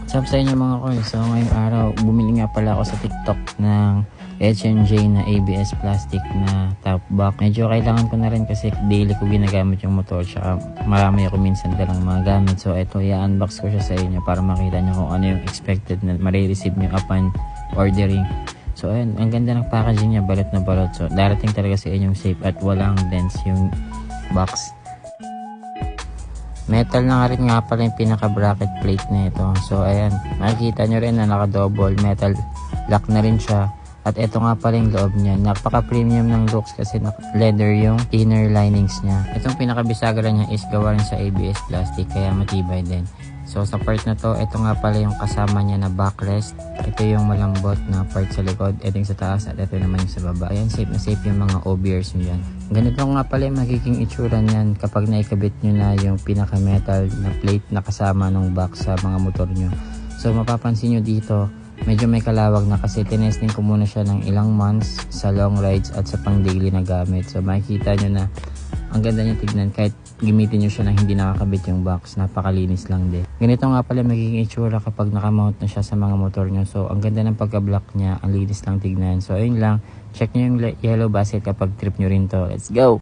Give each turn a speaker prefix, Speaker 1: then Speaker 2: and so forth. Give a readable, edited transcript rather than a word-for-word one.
Speaker 1: What's up sa inyo mga koy? So ngayong araw, bumili nga pala ako sa TikTok ng H&J na ABS plastic na top box. Medyo kailangan ko na rin kasi daily ko ginagamit yung motor, tsaka marami ako minsan dalang mga gamit. So ito, i-unbox ko siya sa inyo para makita nyo kung ano yung expected na marireceive nyo upon ordering. So ayun, ang ganda ng packaging niya, balot na balot. So darating talaga sa inyong safe at walang dents yung box. Metal na nga rin nga pala yung pinaka bracket plate na ito. So ayan, makikita nyo rin na naka double metal lock na rin siya. At ito nga pala yung loob niya, napaka premium ng looks kasi leather yung inner linings niya. Itong pinaka bisagra niya is gawa rin sa ABS plastic, kaya matibay din. So sa part na to, ito nga pala yung kasama niya na backrest. Ito yung malambot na part sa likod, ito yung sa taas at ito naman yung sa baba. Ayan, safe na safe yung mga OBRs nyo yan. Ganito nga pala yung magiging itsura niyan kapag naikabit nyo na yung pinaka metal na plate na kasama ng box sa mga motor nyo. So mapapansin nyo dito, medyo may kalawag na kasi tinesting ko muna siya ng ilang months sa long rides at sa pang daily na gamit. So makikita nyo na ang ganda niya tignan kahit gamitin nyo siya nang hindi nakakabit yung box, napakalinis lang din. Ganito nga pala magiging itsura kapag nakamount na siya sa mga motor nyo. So ang ganda ng pagka-block niya, ang linis lang tignan. So ayun lang, check nyo yung yellow basket kapag trip nyo rin to. Let's go!